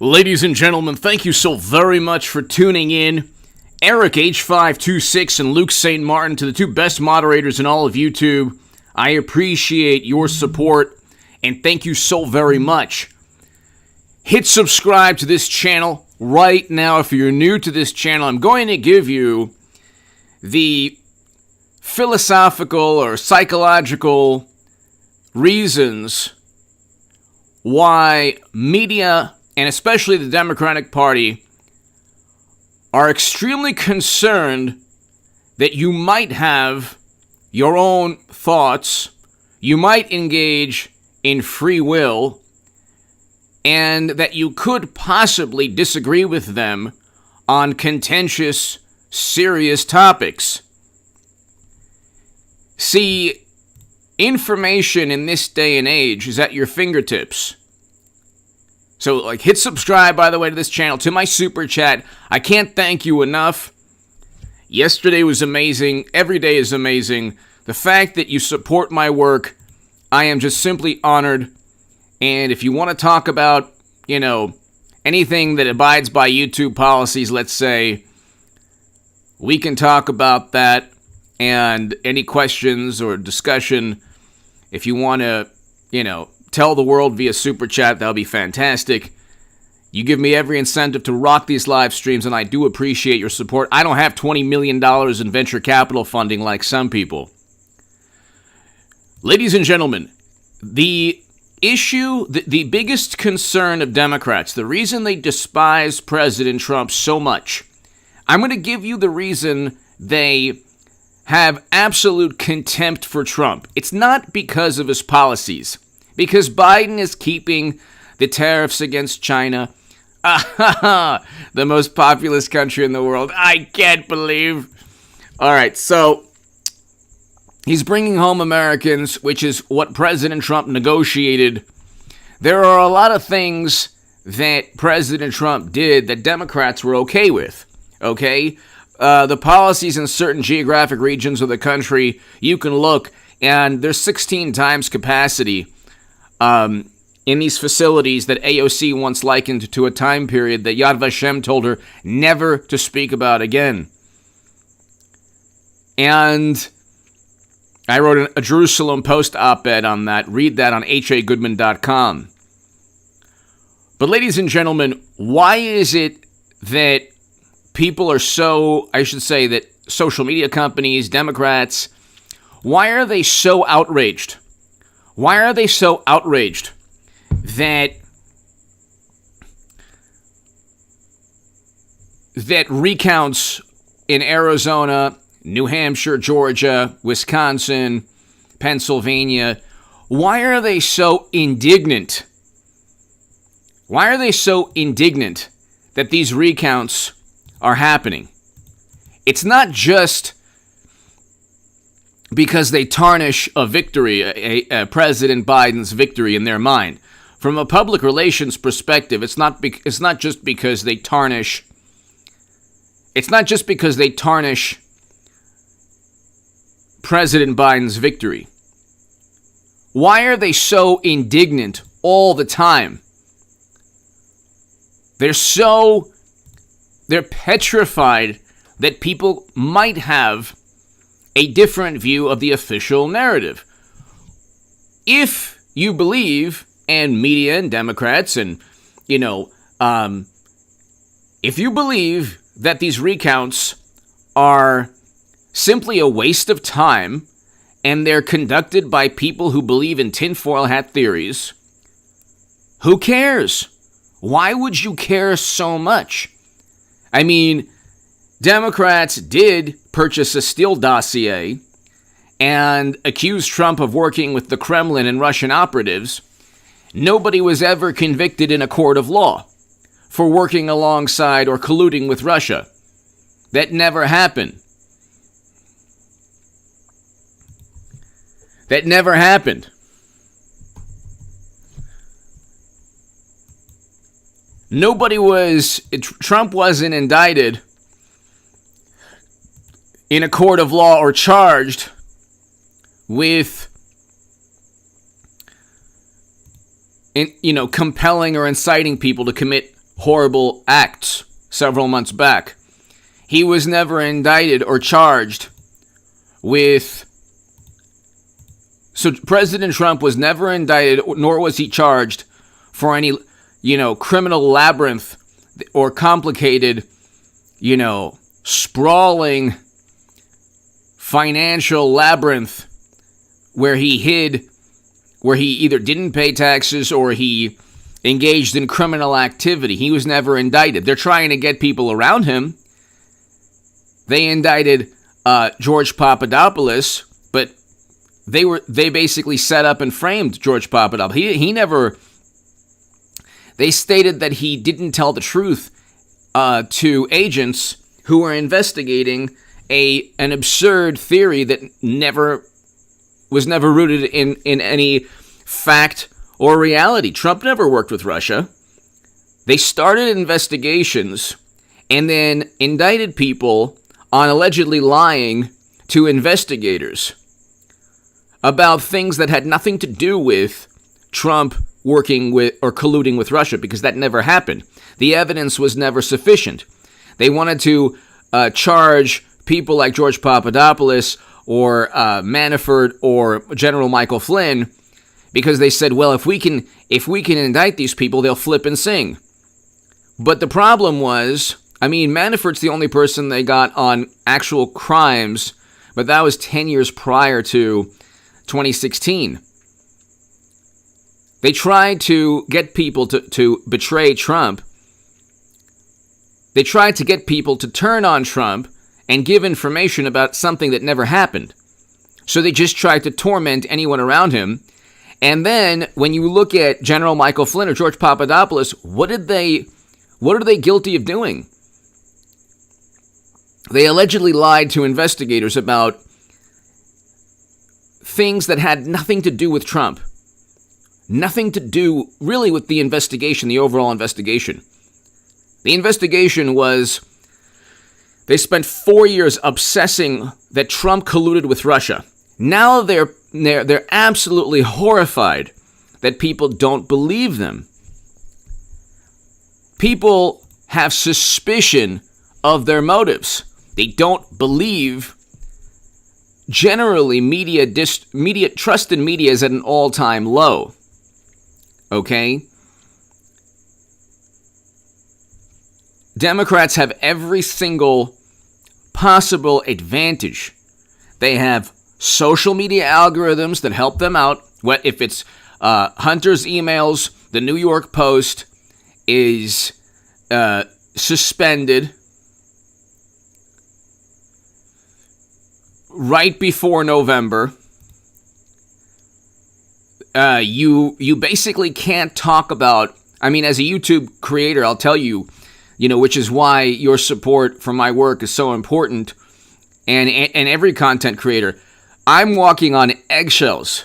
Ladies and gentlemen, thank you so very much for tuning in. Eric H526 and Luke St. Martin, to the two best moderators in all of YouTube. I appreciate your support and thank you so very much. Hit subscribe to this channel right now if you're new to this channel. I'm going to give you the philosophical or psychological reasons why media, and especially the Democratic Party, are extremely concerned that you might have your own thoughts, you might engage in free will, and that you could possibly disagree with them on contentious, serious topics. See, information in this day and age is at your fingertips. So, hit subscribe, by the way, to this channel, to my super chat. I can't thank you enough. Yesterday was amazing. Every day is amazing. The fact that you support my work, I am just simply honored. And if you want to talk about, anything that abides by YouTube policies, let's say, we can talk about that. And any questions or discussion, if you want to, tell the world via super chat, that would be fantastic. You give me every incentive to rock these live streams, and I do appreciate your support. I don't have $20 million in venture capital funding like some people. Ladies and gentlemen, the issue, the biggest concern of Democrats, the reason they despise President Trump so much, I'm going to give you the reason they have absolute contempt for Trump. It's not because of his policies. Because Biden is keeping the tariffs against China. The most populous country in the world. I can't believe. All right, so he's bringing home Americans, which is what President Trump negotiated. There are a lot of things that President Trump did that Democrats were okay with. Okay? The policies in certain geographic regions of the country, you can look, and there's 16 times capacity in these facilities that AOC once likened to a time period that Yad Vashem told her never to speak about again. And I wrote a Jerusalem Post op-ed on that. Read that on hagoodman.com. But ladies and gentlemen, why is it that people are so, I should say that social media companies, Democrats, why are they so outraged? Why are they so outraged that recounts in Arizona, New Hampshire, Georgia, Wisconsin, Pennsylvania, why are they so indignant? Why are they so indignant that these recounts are happening? It's not just because they tarnish a victory, a President Biden's victory in their mind. From a public relations perspective, it's not just because they tarnish. It's not just because they tarnish President Biden's victory. Why are they so indignant all the time? They're petrified that people might have a different view of the official narrative. If you believe, and media and Democrats, and, if you believe that these recounts are simply a waste of time, and they're conducted by people who believe in tinfoil hat theories, who cares? Why would you care so much? I mean, Democrats did purchase a Steele dossier and accuse Trump of working with the Kremlin and Russian operatives. Nobody was ever convicted in a court of law for working alongside or colluding with Russia. That never happened. That never happened. Trump wasn't indicted in a court of law or charged with, compelling or inciting people to commit horrible acts several months back. He was never indicted or charged with... So President Trump was never indicted, nor was he charged for any, criminal labyrinth or complicated, sprawling financial labyrinth where he either didn't pay taxes or he engaged in criminal activity. He was never indicted. They're trying to get people around him. They indicted George Papadopoulos, but they basically set up and framed George Papadopoulos. They stated that he didn't tell the truth to agents who were investigating an absurd theory that was never rooted in any fact or reality. Trump never worked with Russia. They started investigations and then indicted people on allegedly lying to investigators about things that had nothing to do with Trump working with or colluding with Russia, because that never happened. The evidence was never sufficient. They wanted to charge people like George Papadopoulos or Manafort or General Michael Flynn because they said, well, if we can indict these people, they'll flip and sing. But the problem was, Manafort's the only person they got on actual crimes, but that was 10 years prior to 2016. They tried to get people to betray Trump. They tried to get people to turn on Trump and give information about something that never happened. So they just tried to torment anyone around him. And then when you look at General Michael Flynn or George Papadopoulos, what are they guilty of doing? They allegedly lied to investigators about things that had nothing to do with Trump. Nothing to do really with the investigation, the overall investigation. The investigation was, they spent 4 years obsessing that Trump colluded with Russia. Now they're absolutely horrified that people don't believe them. People have suspicion of their motives. They don't believe. Generally, trust in media is at an all-time low. Okay? Democrats have every single possible advantage. They have social media algorithms that help them out. What if it's Hunter's emails? The New York Post is suspended right before November. You basically can't talk about, as a YouTube creator, I'll tell you, which is why your support for my work is so important, and every content creator, I'm walking on eggshells.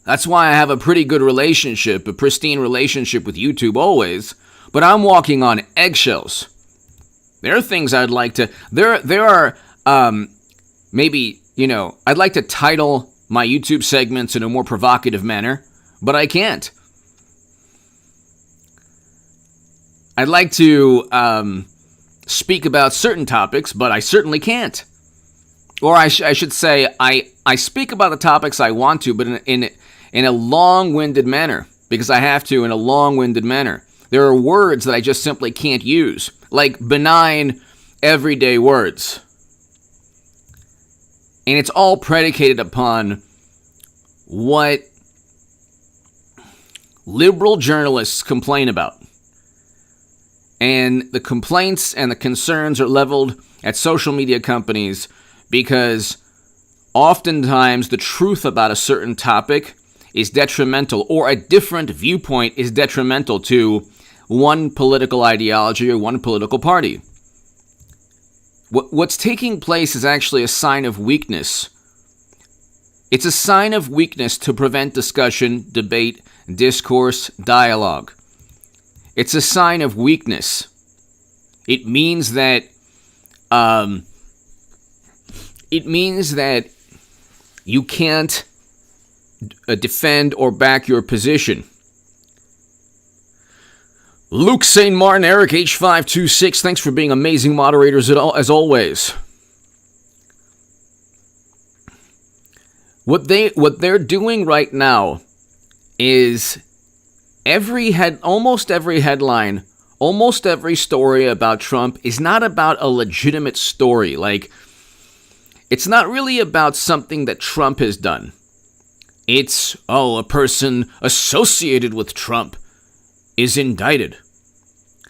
That's why I have a pretty good relationship, a pristine relationship with YouTube always, but I'm walking on eggshells. There are things I'd like to, there are, maybe, I'd like to title my YouTube segments in a more provocative manner, but I can't. I'd like to speak about certain topics, but I certainly can't. Or I should say, I speak about the topics I want to, but in a long-winded manner, because I have to in a long-winded manner. There are words that I just simply can't use, like benign, everyday words. And it's all predicated upon what liberal journalists complain about. And the complaints and the concerns are leveled at social media companies because oftentimes the truth about a certain topic is detrimental, or a different viewpoint is detrimental to one political ideology or one political party. What's taking place is actually a sign of weakness. It's a sign of weakness to prevent discussion, debate, discourse, dialogue. It's a sign of weakness. It means that you can't defend or back your position. Luke St. Martin, Eric H526, thanks for being amazing moderators as always. What they're doing right now is almost every headline, almost every story about Trump is not about a legitimate story. Like, it's not really about something that Trump has done. It's, a person associated with Trump is indicted.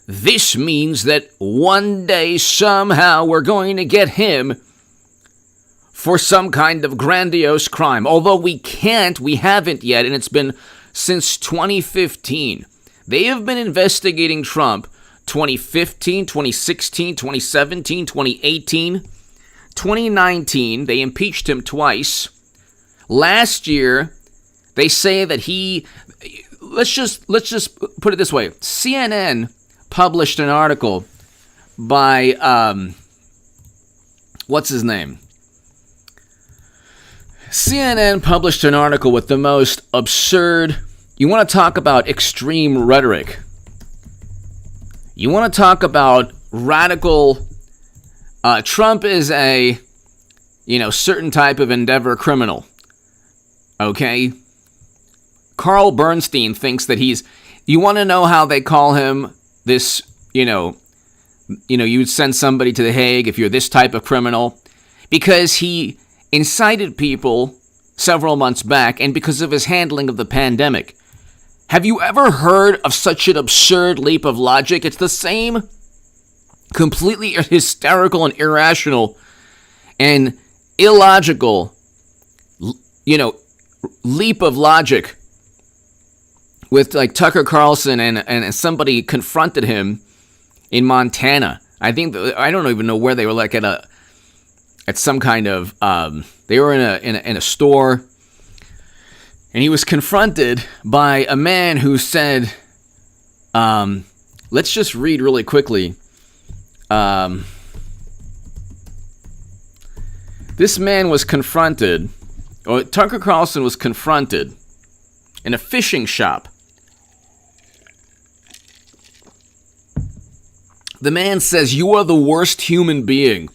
This means that one day, somehow, we're going to get him for some kind of grandiose crime. Although we haven't yet, and it's been since 2015. They have been investigating Trump 2015, 2016, 2017, 2018, 2019. They impeached him twice. Last year, they say that let's just put it this way. CNN published an article by, what's his name? CNN published an article with the most absurd, you want to talk about extreme rhetoric. You want to talk about radical, Trump is a, certain type of endeavor criminal. Okay? Carl Bernstein thinks that you want to know how they call him this, you'd send somebody to The Hague if you're this type of criminal, because he incited people several months back and because of his handling of the pandemic. Have you ever heard of such an absurd leap of logic? It's the same completely hysterical and irrational and illogical, leap of logic with like Tucker Carlson and somebody confronted him in Montana. I don't even know where they were, like at some kind of they were in a store, and he was confronted by a man who said, let's just read really quickly. This man was confronted, or Tucker Carlson was confronted in a fishing shop. The man says, "You are the worst human being.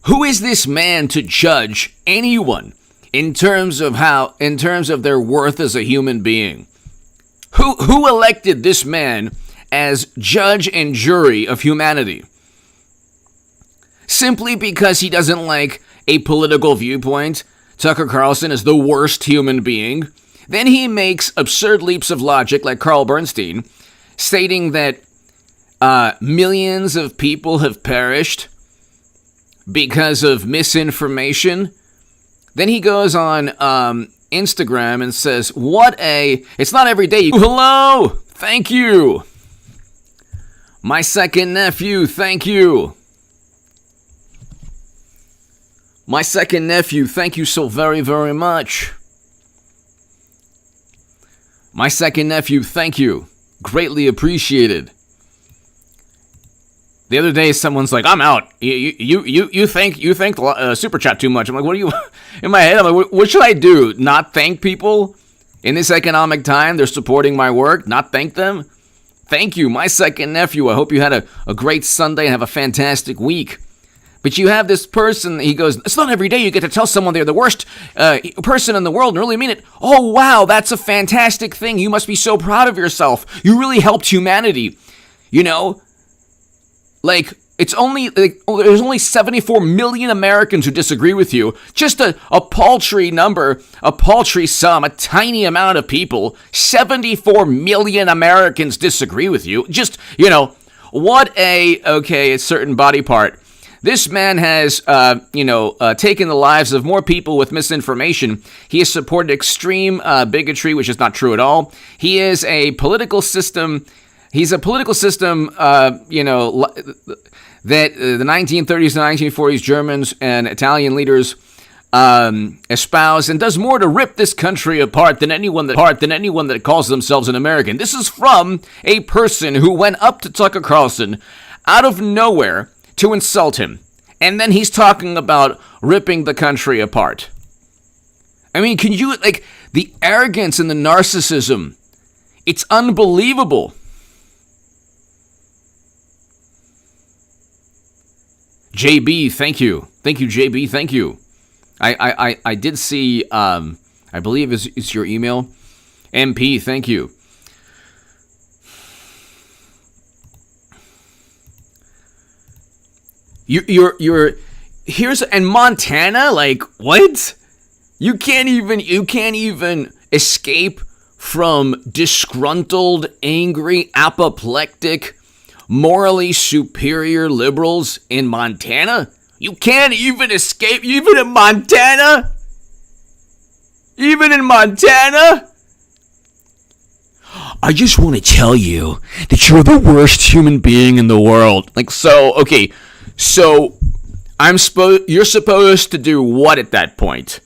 Who is this man to judge anyone in terms of their worth as a human being? Who elected this man as judge and jury of humanity? Simply because he doesn't like a political viewpoint, Tucker Carlson is the worst human being. Then he makes absurd leaps of logic like Carl Bernstein, stating that millions of people have perished because of misinformation. Then he goes on Instagram and says, it's not every day. Hello, thank you. My second nephew, thank you. My second nephew, thank you so very, very much. My second nephew, thank you. Greatly appreciated. The other day, someone's like, "I'm out. You thank the super chat too much." I'm like, "What are you?" In my head, I'm like, "What should I do? Not thank people in this economic time? They're supporting my work. Not thank them? Thank you, my second nephew. I hope you had a great Sunday and have a fantastic week." But you have this person, he goes, "It's not every day you get to tell someone they're the worst person in the world and really mean it. Oh, wow, that's a fantastic thing. You must be so proud of yourself. You really helped humanity." Like, there's only 74 million Americans who disagree with you. Just a paltry number, a paltry sum, a tiny amount of people. 74 million Americans disagree with you. Just, a certain body part. This man has, taken the lives of more people with misinformation. He has supported extreme bigotry, which is not true at all. He is a political system. He's a political system, that the 1930s and 1940s Germans and Italian leaders espouse, and does more to rip this country apart than anyone that calls themselves an American. This is from a person who went up to Tucker Carlson out of nowhere to insult him, and then he's talking about ripping the country apart. I mean, can you, the arrogance and the narcissism, it's unbelievable. JB, thank you. Thank you, JB, thank you. I did see, I believe it's your email. MP, thank you. You're here's and Montana, like what? You can't even escape from disgruntled, angry, apoplectic, morally superior liberals in Montana? You can't even escape, even in Montana? Even in Montana? I just want to tell you that you're the worst human being in the world. Like, so, okay, so you're supposed to do what at that point?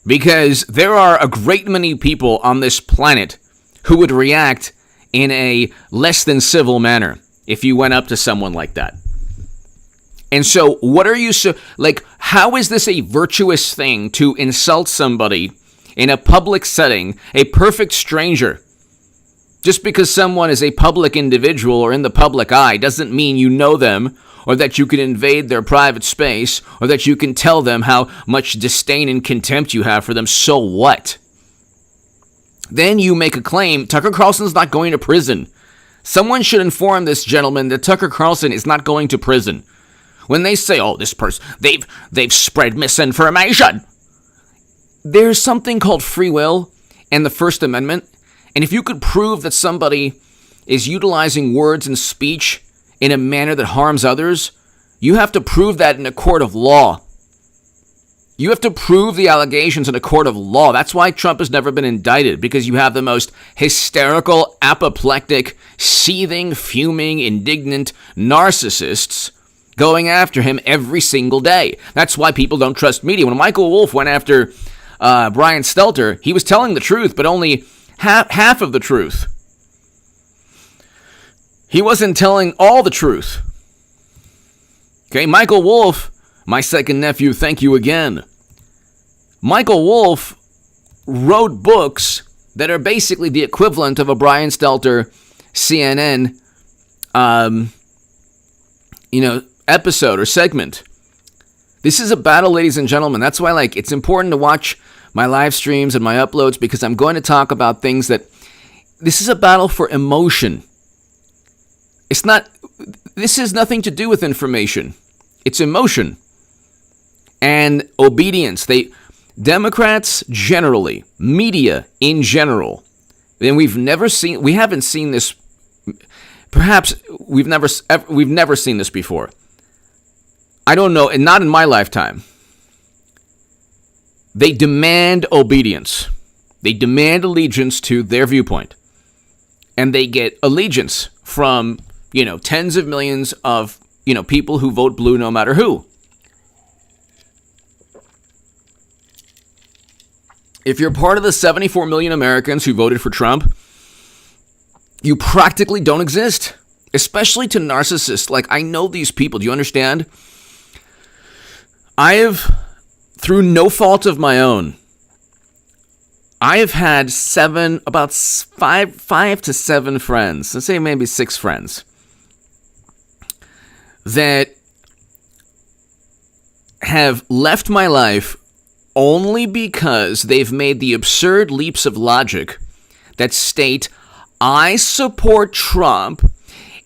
Because there are a great many people on this planet who would react in a less than civil manner if you went up to someone like that. And so, what are you how is this a virtuous thing to insult somebody in a public setting, a perfect stranger? Just because someone is a public individual or in the public eye doesn't mean you know them, or that you can invade their private space, or that you can tell them how much disdain and contempt you have for them. So what? Then you make a claim, Tucker Carlson's not going to prison. Someone should inform this gentleman that Tucker Carlson is not going to prison. When they say, oh, this person, they've spread misinformation. There's something called free will and the First Amendment. And if you could prove that somebody is utilizing words and speech in a manner that harms others, you have to prove that in a court of law. You have to prove the allegations in a court of law. That's why Trump has never been indicted, because you have the most hysterical, apoplectic, seething, fuming, indignant narcissists going after him every single day. That's why people don't trust media. When Michael Wolff went after Brian Stelter, he was telling the truth, but only half of the truth. He wasn't telling all the truth. Okay, Michael Wolff, my second nephew, thank you again. Michael Wolff wrote books that are basically the equivalent of a Brian Stelter CNN, episode or segment. This is a battle, ladies and gentlemen. That's why, it's important to watch my live streams and my uploads, because I'm going to talk about things that, this is a battle for emotion. This has nothing to do with information. It's emotion and obedience. Democrats generally, media in general, and we've never seen this before. I don't know, and not in my lifetime. They demand obedience. They demand allegiance to their viewpoint. And they get allegiance from, tens of millions of, people who vote blue no matter who. If you're part of the 74 million Americans who voted for Trump, you practically don't exist, especially to narcissists. I know these people. Do you understand? Through no fault of my own, I have had about five to seven friends, let's say maybe 6 friends, that have left my life only because they've made the absurd leaps of logic that state, I support Trump,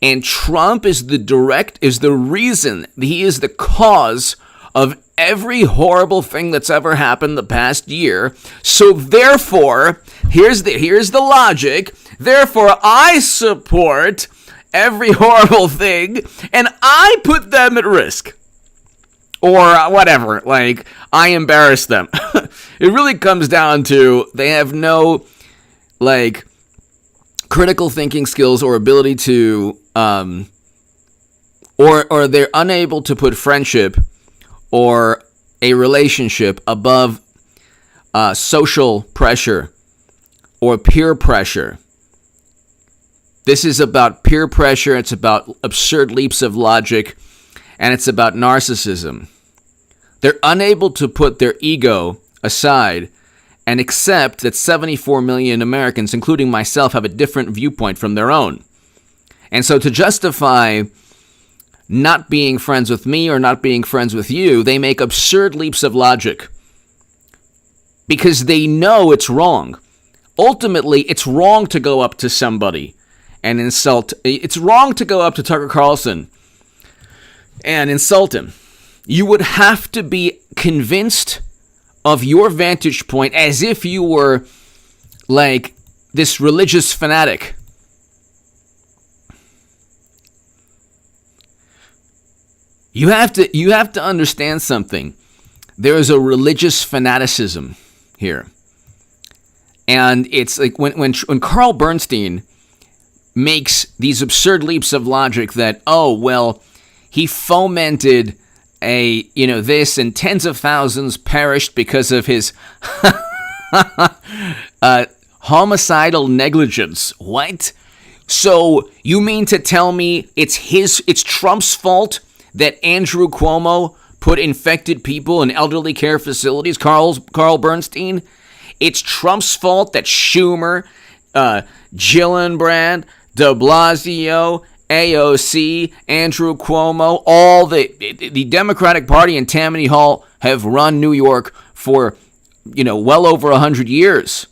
and Trump is the reason, he is the cause of every horrible thing that's ever happened the past year. So therefore, here's the logic. Therefore, I support every horrible thing, and I put them at risk. Or whatever, I embarrass them. It really comes down to they have no, critical thinking skills or ability to, or they're unable to put friendship or a relationship above social pressure or peer pressure. This is about peer pressure, it's about absurd leaps of logic, and it's about narcissism. They're unable to put their ego aside and accept that 74 million Americans, including myself, have a different viewpoint from their own. And so to justify not being friends with me or not being friends with you, they make absurd leaps of logic because they know it's wrong. Ultimately, it's wrong to go up to somebody and insult. It's wrong to go up to Tucker Carlson and insult him. You would have to be convinced of your vantage point as if you were like this religious fanatic. You have to understand something. There is a religious fanaticism here. And it's like when Carl Bernstein makes these absurd leaps of logic that, oh, well, he fomented this and tens of thousands perished because of his homicidal negligence. What? So you mean to tell me it's Trump's fault that Andrew Cuomo put infected people in elderly care facilities, Carl Bernstein? It's Trump's fault that Schumer, Gillibrand, de Blasio, AOC, Andrew Cuomo, all the Democratic Party and Tammany Hall have run New York for, well over 100 years.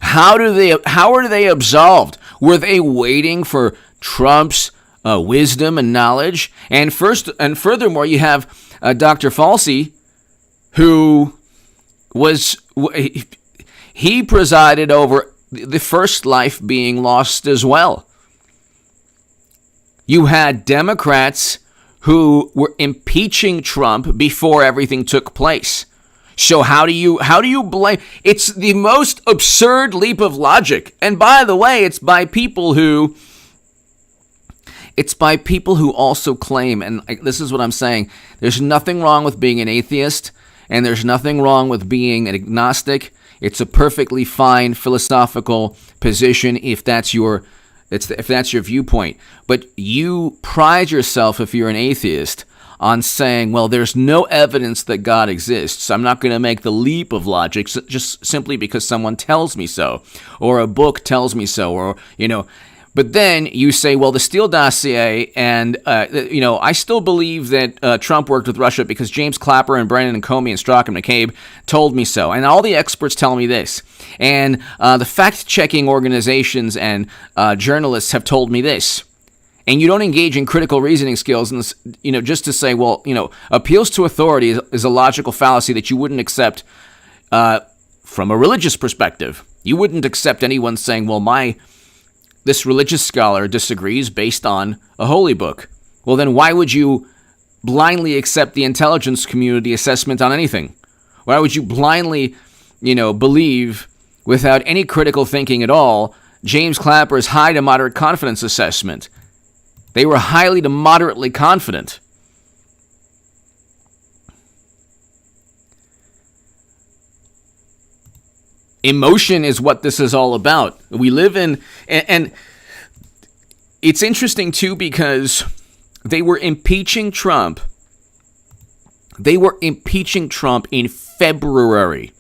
How are they absolved? Were they waiting for Trump's wisdom and knowledge? And furthermore, you have Dr. Fauci, who he presided over the first life being lost as well. You had Democrats who were impeaching Trump before everything took place. So how do you blame? It's the most absurd leap of logic. And by the way, it's by people who also claim, and this is what I'm saying, there's nothing wrong with being an atheist, and there's nothing wrong with being an agnostic. It's a perfectly fine philosophical position if that's your viewpoint. But you pride yourself, if you're an atheist, on saying, well, there's no evidence that God exists. I'm not going to make the leap of logic just simply because someone tells me so, or a book tells me so, or, But then you say, well, the Steele dossier, and, I still believe that Trump worked with Russia because James Clapper and Brennan and Comey and Strzok and McCabe told me so. And all the experts tell me this. And the fact-checking organizations and journalists have told me this. And you don't engage in critical reasoning skills, and just to say, well, appeals to authority is a logical fallacy that you wouldn't accept from a religious perspective. You wouldn't accept anyone saying, well, this religious scholar disagrees based on a holy book. Well, then why would you blindly accept the intelligence community assessment on anything? Why would you blindly, believe without any critical thinking at all James Clapper's high to moderate confidence assessment? They were highly to moderately confident. Emotion is what this is all about. We live in, and it's interesting too because they were impeaching Trump. They were impeaching Trump in February.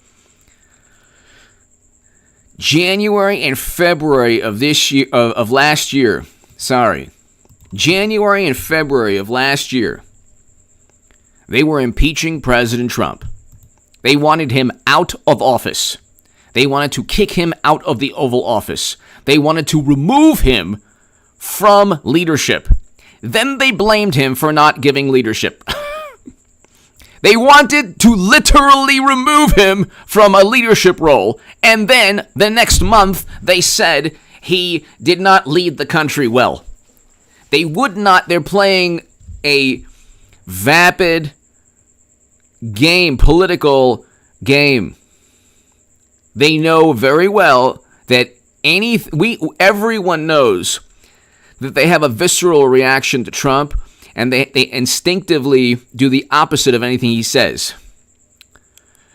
January and February of this year, of last year. January and February of last year, they were impeaching President Trump. They wanted him out of office. They wanted to kick him out of the Oval Office. They wanted to remove him from leadership. Then they blamed him for not giving leadership. They wanted to literally remove him from a leadership role. And then the next month, they said he did not lead the country well. They're playing a vapid game, political game. They know very well that everyone knows that they have a visceral reaction to Trump, and they instinctively do the opposite of anything he says.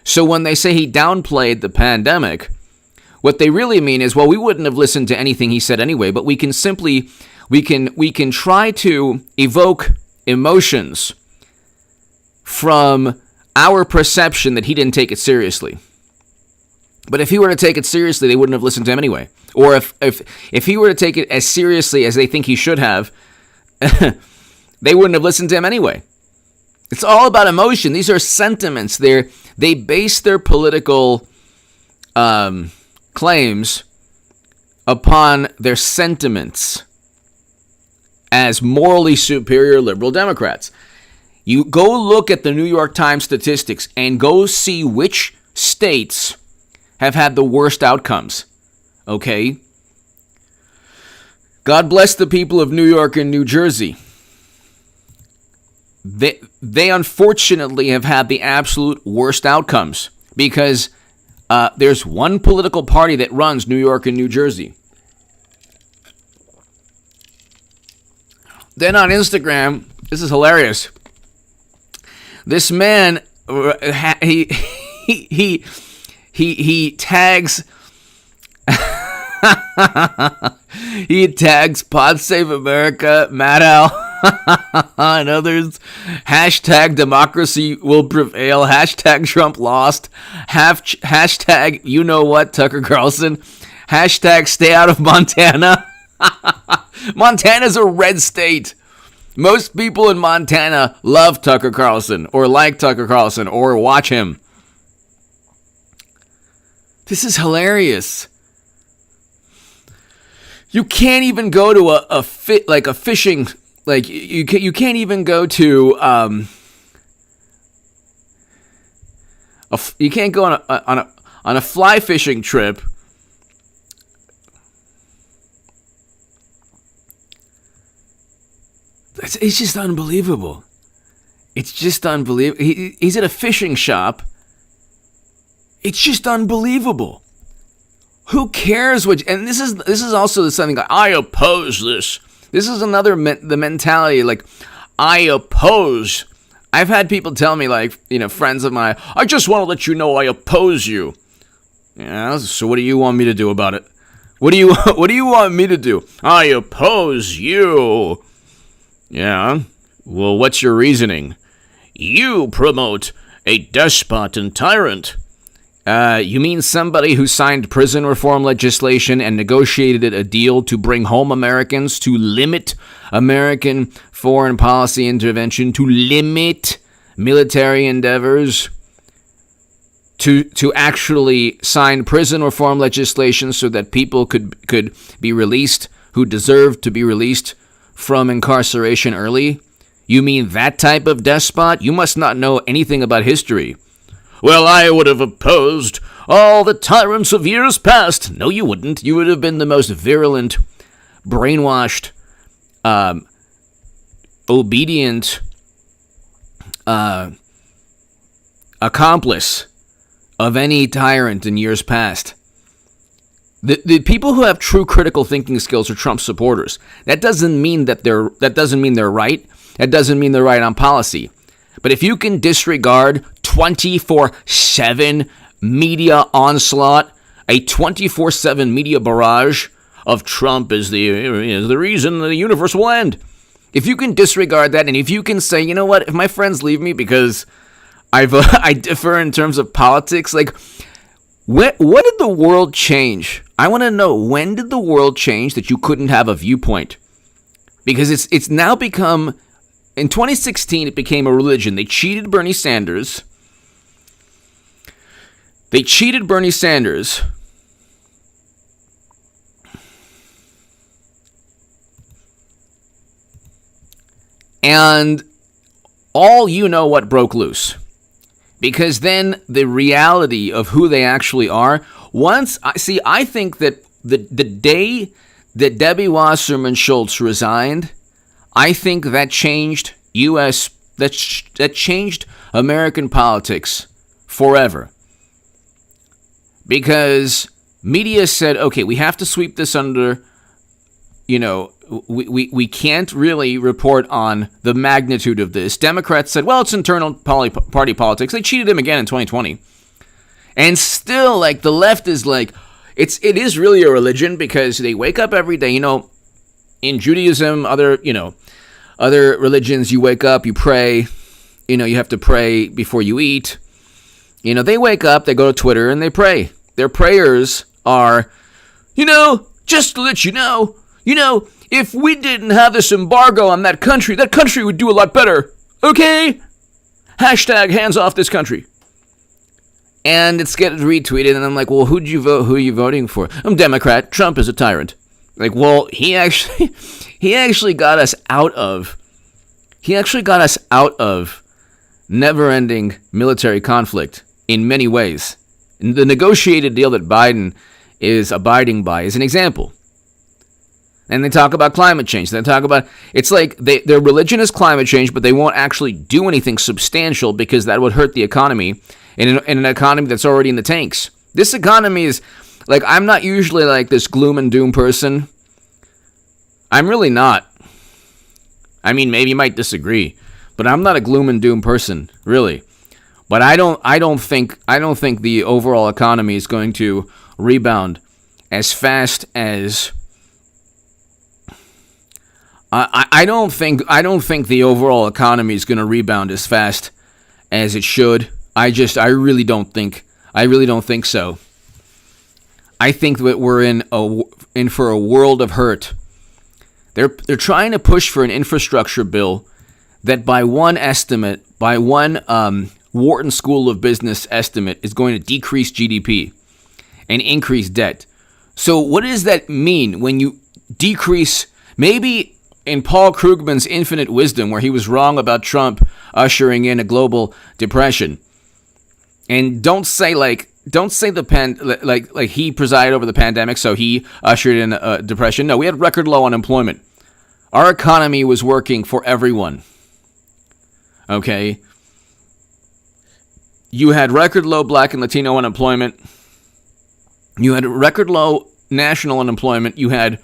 So when they say he downplayed the pandemic, what they really mean is, well, we wouldn't have listened to anything he said anyway, but we can try to evoke emotions from our perception that he didn't take it seriously. But if he were to take it seriously, they wouldn't have listened to him anyway. Or if he were to take it as seriously as they think he should have, they wouldn't have listened to him anyway. It's all about emotion. These are sentiments. They base their political claims upon their sentiments as morally superior liberal Democrats. You go look at the New York Times statistics and go see which states have had the worst outcomes. Okay? God bless the people of New York and New Jersey. They unfortunately have had the absolute worst outcomes because there's one political party that runs New York and New Jersey. Then on Instagram, this is hilarious. This man, he tags he tags Pod Save America, Matt Al, and others. Hashtag democracy will prevail. Hashtag Trump lost. Hashtag you know what, Tucker Carlson. Hashtag stay out of Montana. Montana's a red state. Most people in Montana love Tucker Carlson or like Tucker Carlson or watch him. This is hilarious. You can't even go to a fishing, like you can't even go to you can't go on a fly fishing trip. It's just unbelievable. It's just unbelievable. He's at a fishing shop. It's just unbelievable. Who cares what? And this is also something like, I oppose this. This is another the mentality like, I oppose. I've had people tell me, like, friends of mine, I just want to let you know I oppose you. Yeah. So what do you want me to do about it? What do you want me to do? I oppose you. Yeah. Well, what's your reasoning? You promote a despot and tyrant. You mean somebody who signed prison reform legislation and negotiated a deal to bring home Americans, to limit American foreign policy intervention, to limit military endeavors, to actually sign prison reform legislation so that people could be released who deserve to be released from incarceration early? You mean that type of despot? You must not know anything about history. Well, I would have opposed all the tyrants of years past. No, you wouldn't. You would have been the most virulent, brainwashed, obedient accomplice of any tyrant in years past. The people who have true critical thinking skills are Trump supporters. That doesn't mean that they're right. That doesn't mean they're right on policy. But if you can disregard 24/7 media onslaught, a 24/7 media barrage of Trump is the reason the universe will end. If you can disregard that, and if you can say, you know what, if my friends leave me because I differ in terms of politics, like, what did the world change? I want to know, when did the world change that you couldn't have a viewpoint? Because it's now become, in 2016, it became a religion. They cheated Bernie Sanders. And all you know what broke loose. Because then the reality of who they actually are, I think that the day that Debbie Wasserman Schultz resigned, I think that changed that changed American politics forever. Because media said, okay, we have to sweep this under, we can't really report on the magnitude of this. Democrats said, well, it's internal party politics. They cheated him again in 2020. And still, like, the left is like, it is really a religion because they wake up every day, in Judaism, other religions, you wake up, you pray, you have to pray before you eat. They wake up, they go to Twitter, and they pray. Their prayers are, just to let you know, If we didn't have this embargo on that country would do a lot better. Okay? Hashtag hands off this country. And it's getting retweeted, and I'm like, well, who'd you vote? Who are you voting for? I'm Democrat. Trump is a tyrant. Like, well, he actually got us out of never-ending military conflict in many ways. And the negotiated deal that Biden is abiding by is an example. And they talk about climate change. They talk about, it's like their religion is climate change, but they won't actually do anything substantial because that would hurt the economy in an economy that's already in the tanks. This economy is, like, I'm not usually like this gloom and doom person. I'm really not. I mean, maybe you might disagree, but I'm not a gloom and doom person, really. But I don't think the overall economy is going to rebound as fast as I don't think the overall economy is going to rebound as fast as it should. I really don't think so. I think that we're in for a world of hurt. They're trying to push for an infrastructure bill that by one Wharton School of Business estimate is going to decrease GDP and increase debt. So what does that mean when you decrease, maybe in Paul Krugman's infinite wisdom where he was wrong about Trump ushering in a global depression, and don't say he presided over the pandemic, so he ushered in a depression. No, we had record low unemployment. Our economy was working for everyone. Okay? You had record low Black and Latino unemployment. You had record low national unemployment. You had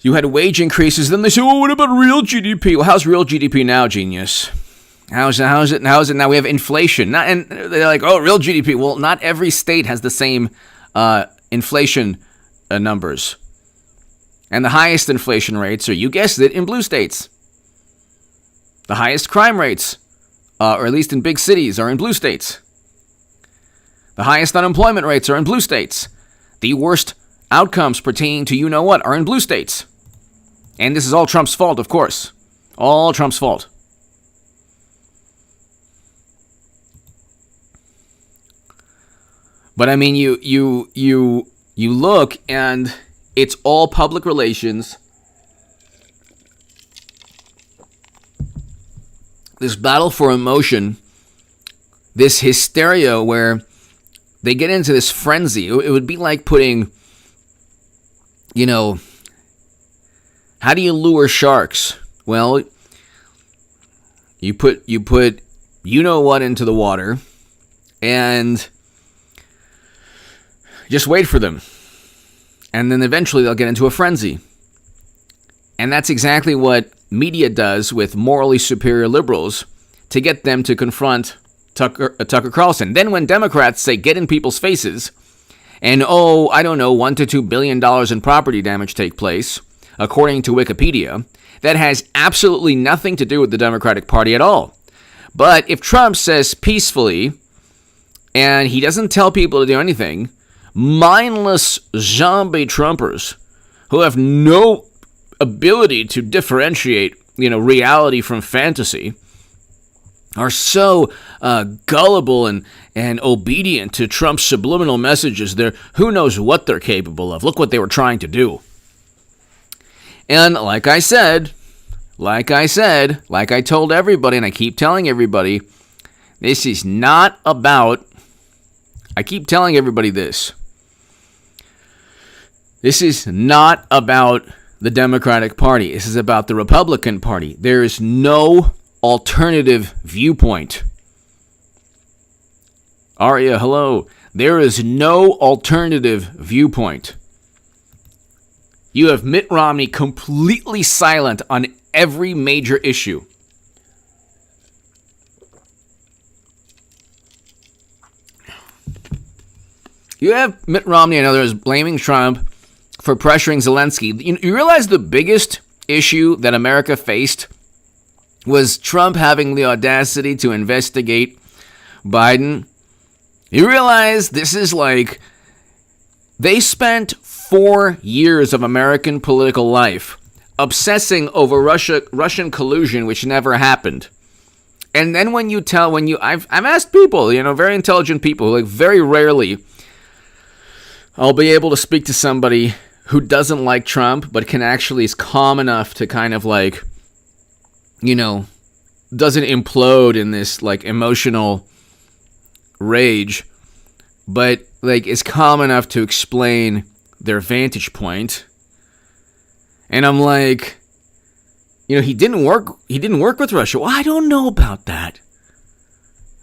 wage increases. Then they say, "Oh, what about real GDP?" Well, how's real GDP now, genius? How's it now? We have inflation. And they're like, "Oh, real GDP." Well, not every state has the same inflation numbers. And the highest inflation rates are, you guessed it, in blue states. The highest crime rates, or at least in big cities, are in blue states. The highest unemployment rates are in blue states. The worst outcomes pertaining to you-know-what are in blue states. And this is all Trump's fault, of course. All Trump's fault. But I mean, you look, and it's all public relations. This battle for emotion, this hysteria where they get into this frenzy. It would be like putting, how do you lure sharks? Well, you put you-know-what into the water and just wait for them. And then eventually they'll get into a frenzy. And that's exactly what media does with morally superior liberals to get them to confront Tucker Carlson. Then when Democrats say get in people's faces and, $1 to $2 billion in property damage take place, according to Wikipedia, that has absolutely nothing to do with the Democratic Party at all. But if Trump says peacefully, and he doesn't tell people to do anything, mindless zombie Trumpers who have no ability to differentiate, reality from fantasy, are so gullible and obedient to Trump's subliminal messages. Who knows what they're capable of. Look what they were trying to do. And like I told everybody, and I keep telling everybody, this is not about, I keep telling everybody this. This is not about the Democratic Party. This is about the Republican Party. There is no alternative viewpoint. Aria, hello. There is no alternative viewpoint. You have Mitt Romney completely silent on every major issue. You have Mitt Romney and others blaming Trump for pressuring Zelensky. You realize the biggest issue that America faced was Trump having the audacity to investigate Biden? You realize this is like, they spent 4 years of American political life obsessing over Russian collusion, which never happened. And then I've asked people, very intelligent people, like very rarely I'll be able to speak to somebody who doesn't like Trump, but is calm enough to kind of like, doesn't implode in this like emotional rage, but like is calm enough to explain their vantage point. And I'm like, he didn't work with Russia. Well, I don't know about that.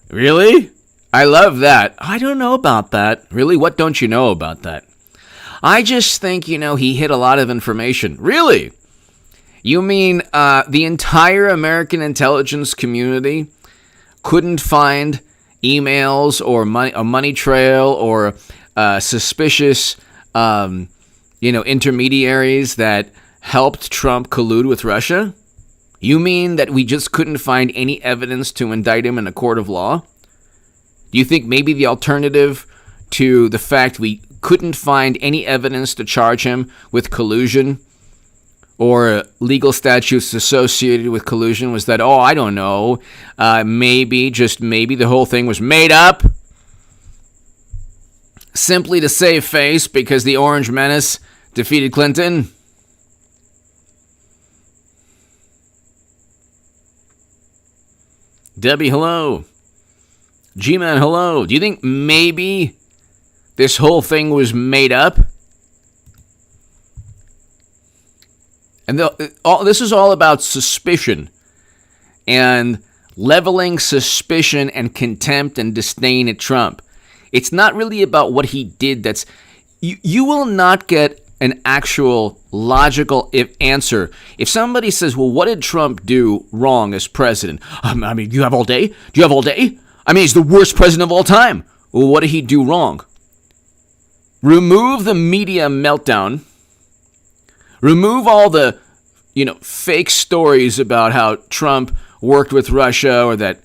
Really? I love that. I don't know about that. Really? What don't you know about that? I just think, he hid a lot of information. Really? You mean the entire American intelligence community couldn't find emails or a money trail or suspicious, intermediaries that helped Trump collude with Russia? You mean that we just couldn't find any evidence to indict him in a court of law? Do you think maybe the alternative to the fact we couldn't find any evidence to charge him with collusion or legal statutes associated with collusion was that, I don't know, maybe the whole thing was made up simply to save face because the Orange Menace defeated Clinton? Debbie, hello. G-Man, hello. Do you think maybe this whole thing was made up? And this is all about suspicion and leveling suspicion and contempt and disdain at Trump. It's not really about what he did. You will not get an actual logical answer. If somebody says, well, what did Trump do wrong as president? Do you have all day? Do you have all day? He's the worst president of all time. Well, what did he do wrong? Remove the media meltdown. Remove all the, fake stories about how Trump worked with Russia or that,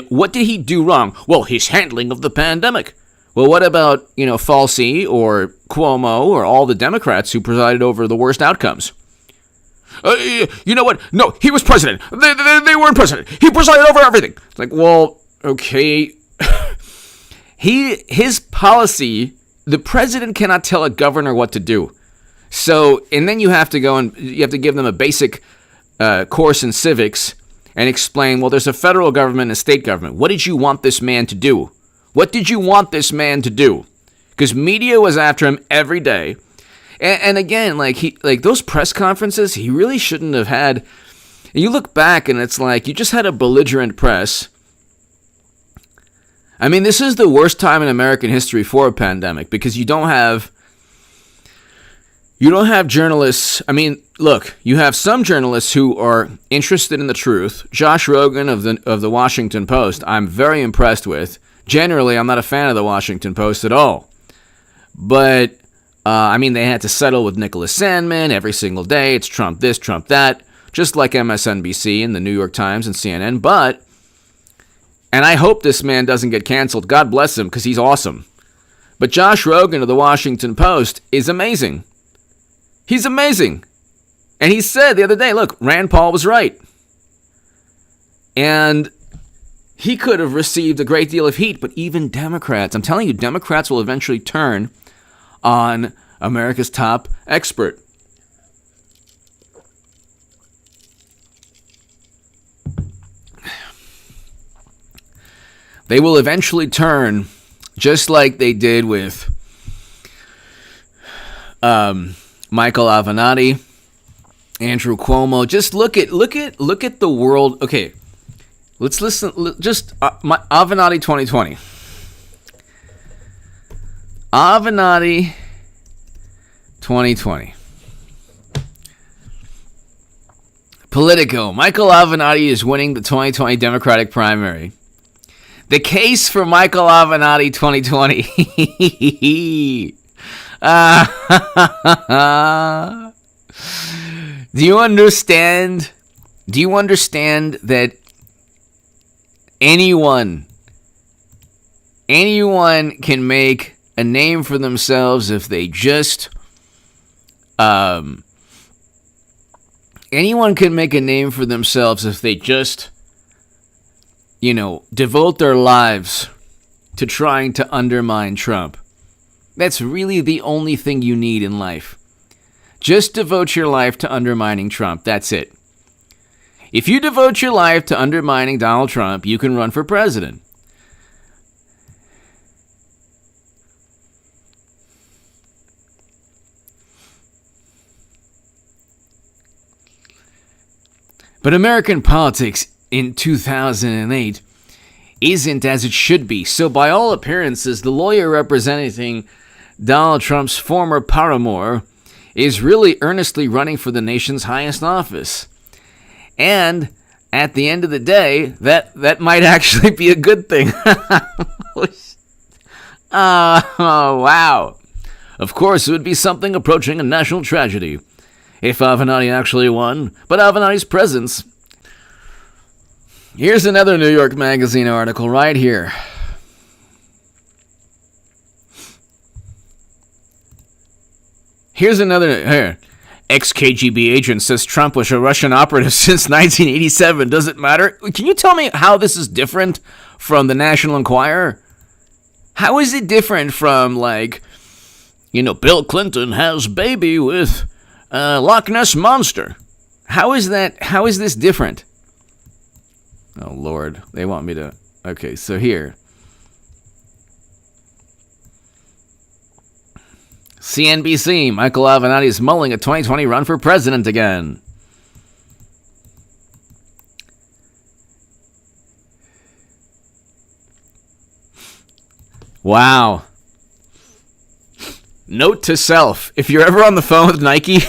what did he do wrong? Well, his handling of the pandemic. Well, what about, Falsey or Cuomo or all the Democrats who presided over the worst outcomes? You know what? No, he was president. They weren't president. He presided over everything. It's like, well, okay. His policy, the president cannot tell a governor what to do. So, and then you have to give them a basic course in civics and explain, well, there's a federal government and a state government. What did you want this man to do? What did you want this man to do? Because media was after him every day. And again, like those press conferences, he really shouldn't have had. And you look back and it's like you just had a belligerent press. This is the worst time in American history for a pandemic because you don't have journalists. Look, you have some journalists who are interested in the truth. Josh Rogan of the Washington Post, I'm very impressed with. Generally, I'm not a fan of the Washington Post at all. But, they had to settle with Nicholas Sandmann every single day. It's Trump this, Trump that, just like MSNBC and the New York Times and CNN. And I hope this man doesn't get canceled. God bless him, because he's awesome. But Josh Rogan of the Washington Post is amazing. He's amazing. And he said the other day, look, Rand Paul was right. And he could have received a great deal of heat, but even Democrats, I'm telling you, Democrats will eventually turn on America's top expert. They will eventually turn, just like they did with Michael Avenatti, Andrew Cuomo. Just look at the world. Okay, let's listen. Just Avenatti 2020. Avenatti 2020. Politico. Michael Avenatti is winning the 2020 Democratic primary. The case for Michael Avenatti 2020. Do you understand that anyone can make a name for themselves if they just Anyone can make a name for themselves if they just, devote their lives to trying to undermine Trump. That's really the only thing you need in life. Just devote your life to undermining Trump. That's it. If you devote your life to undermining Donald Trump, you can run for president. But American politics in 2008 isn't as it should be. So by all appearances, the lawyer representing Donald Trump's former paramour is really earnestly running for the nation's highest office. And at the end of the day, that might actually be a good thing. Oh, wow. Of course, it would be something approaching a national tragedy if Avenatti actually won, but Avenatti's presence. Here's another New York Magazine article right here. Here's another. Here. Ex-KGB agent says Trump was a Russian operative since 1987. Does it matter? Can you tell me how this is different from the National Enquirer? How is it different from, Bill Clinton has baby with Loch Ness Monster? How is this different? Oh, Lord. They want me to... Okay, so here. CNBC, Michael Avenatti is mulling a 2020 run for president again. Wow. Note to self, if you're ever on the phone with Nike,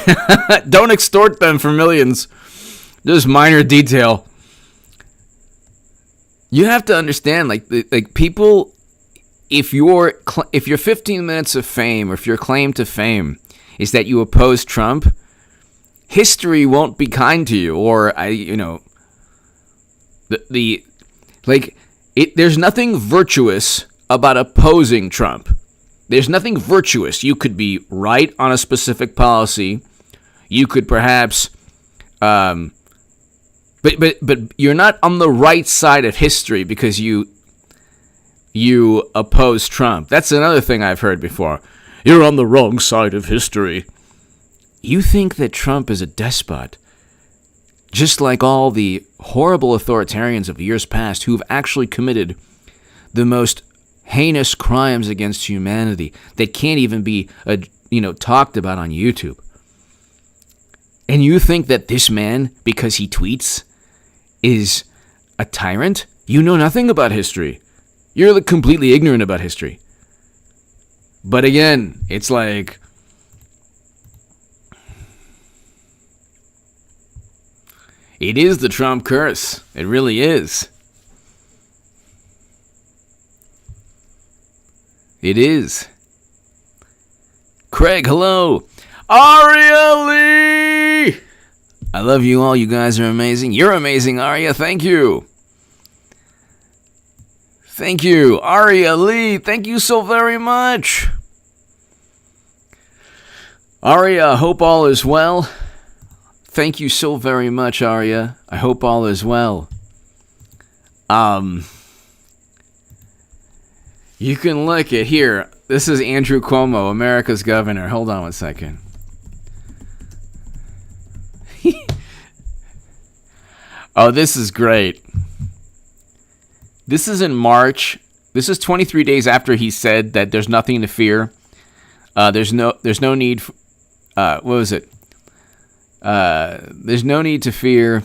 don't extort them for millions. Just minor detail. You have to understand, people, if your 15 minutes of fame, or if your claim to fame is that you oppose Trump, history won't be kind to you. Or there's nothing virtuous about opposing Trump. There's nothing virtuous. You could be right on a specific policy. You could perhaps, but you're not on the right side of history because you oppose Trump. That's another thing I've heard before. You're on the wrong side of history. You think that Trump is a despot, just like all the horrible authoritarians of years past who've actually committed the most heinous crimes against humanity that can't even be talked about on YouTube. And you think that this man, because he tweets, is a tyrant? You know nothing about history. You're completely ignorant about history. But again, it's like, it is the Trump curse. It really is. It is. Craig, hello. Aria Lee! I love you all. You guys are amazing. You're amazing, Aria. Thank you. Thank you. Aria Lee, thank you so very much. Aria, hope all is well. Thank you so very much, Aria. I hope all is well. You can look at here. This is Andrew Cuomo, America's governor. Hold on one second. Oh, this is great. This is in March. This is 23 days after he said that there's nothing to fear. There's no need. What was it? There's no need to fear.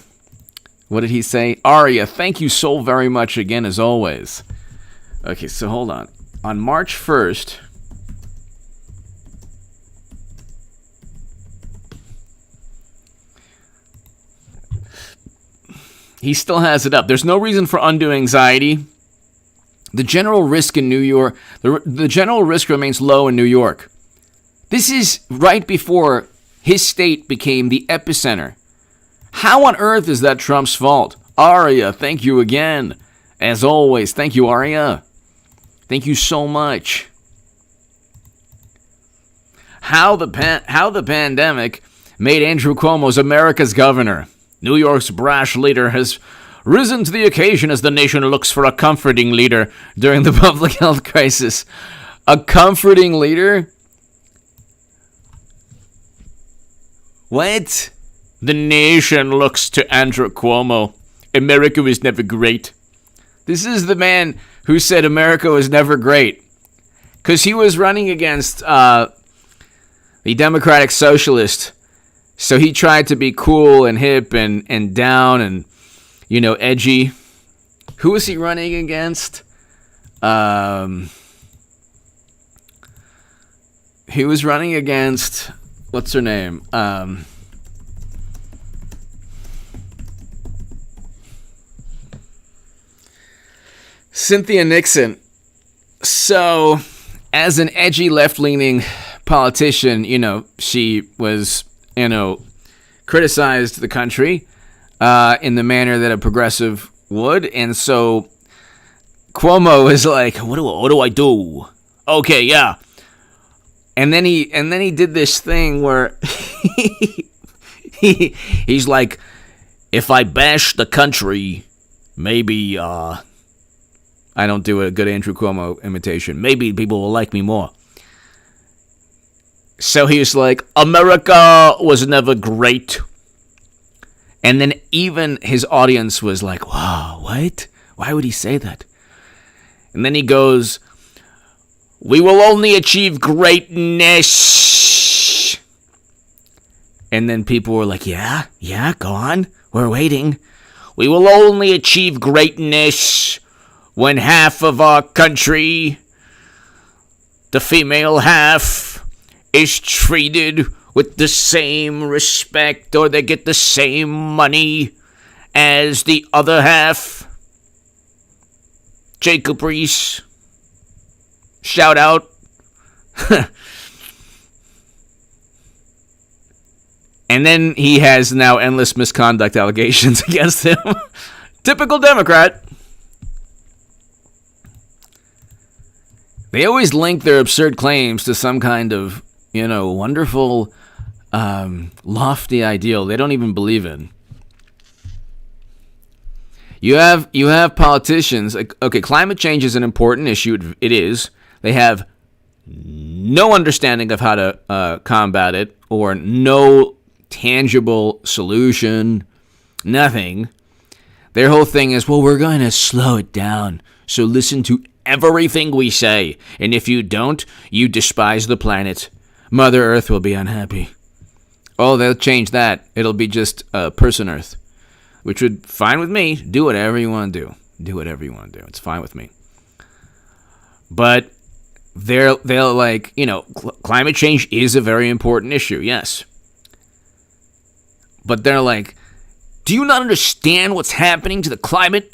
What did he say? Aria, thank you so very much again, as always. Okay, so hold on. On March 1st, he still has it up. There's no reason for undue anxiety. The general risk in New York, the general risk remains low in New York. This is right before his state became the epicenter. How on earth is that Trump's fault? Aria, thank you again. As always, thank you, Aria. Thank you so much. how the pandemic made Andrew Cuomo's America's governor. New York's brash leader has risen to the occasion as the nation looks for a comforting leader during the public health crisis. A comforting leader? What? The nation looks to Andrew Cuomo. America was never great. This is the man who said America was never great. Because he was running against the Democratic Socialist. So he tried to be cool and hip and down and, edgy. Who was he running against? He was running against, what's her name? Cynthia Nixon. So, as an edgy left-leaning politician, she was, criticized the country in the manner that a progressive would. And so Cuomo is like, what do I do? Okay, yeah. And then he did this thing where he's like, if I bash the country, maybe I don't do a good Andrew Cuomo imitation. Maybe people will like me more. So he's like, America was never great. And then even his audience was like, wow, what? Why would he say that? And then he goes, we will only achieve greatness. And then people were like, yeah, go on. We're waiting. We will only achieve greatness when half of our country, the female half, is treated with the same respect or they get the same money as the other half. Jacob Reese. Shout out. And then he has now endless misconduct allegations against him. Typical Democrat. They always link their absurd claims to some kind of, wonderful, lofty ideal they don't even believe in. You have politicians, like, okay, climate change is an important issue. It is. They have no understanding of how to combat it or no tangible solution, nothing. Their whole thing is, well, we're going to slow it down, so listen to everything we say, and if you don't, you despise the planet. Mother Earth will be unhappy. Oh, they'll change that. It'll be just Person Earth, which would fine with me. Do whatever you want to do. Do whatever you want to do. It's fine with me. But they'll like, climate change is a very important issue, yes. But they're like, do you not understand what's happening to the climate?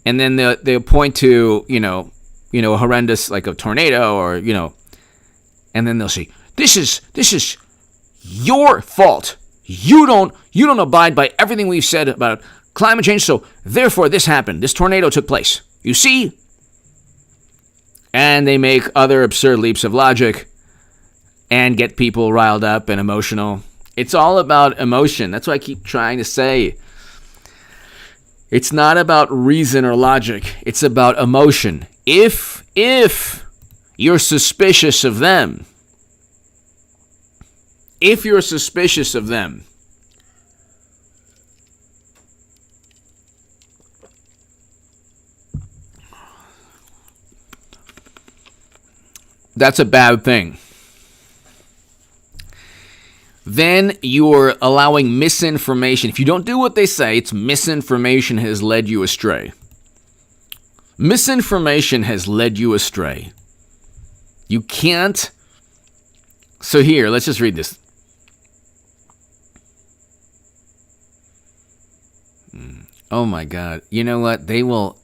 And then they'll point to, a horrendous, like a tornado or, and then they'll say, this is your fault. You don't abide by everything we've said about climate change, so therefore this happened. This tornado took place. You see? And they make other absurd leaps of logic and get people riled up and emotional. It's all about emotion. That's what I keep trying to say. It's not about reason or logic. It's about emotion. If you're suspicious of them, that's a bad thing. Then you're allowing misinformation. If you don't do what they say, it's misinformation has led you astray. Misinformation has led you astray. You can't. So here, let's just read this. Oh my God. You know what? They will.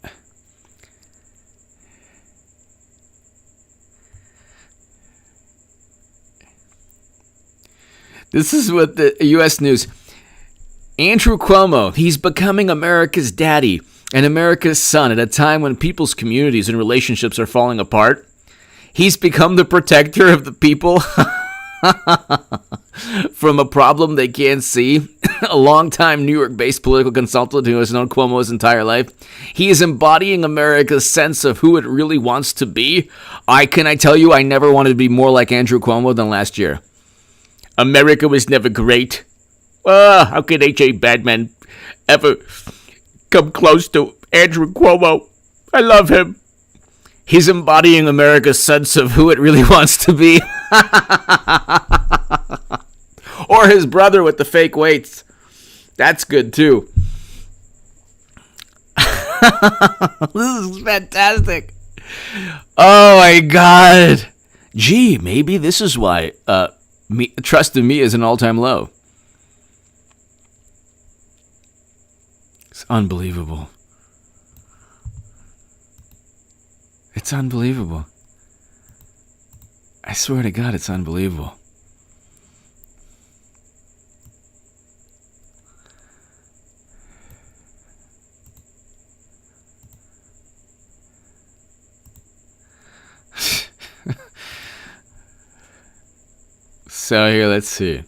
This is what the U.S. News. Andrew Cuomo, he's becoming America's daddy and America's son at a time when people's communities and relationships are falling apart. He's become the protector of the people. from a problem they can't see. A longtime New York-based political consultant who has known Cuomo his entire life. He is embodying America's sense of who it really wants to be. I tell you, I never wanted to be more like Andrew Cuomo than last year. America was never great. How could H.A. Badman ever come close to Andrew Cuomo? I love him. He's embodying America's sense of who it really wants to be. Or his brother with the fake weights. That's good, too. This is fantastic. Oh, my God. Gee, maybe this is why trust in me is an all-time low. It's unbelievable. It's unbelievable. I swear to God, it's unbelievable. So here, let's see.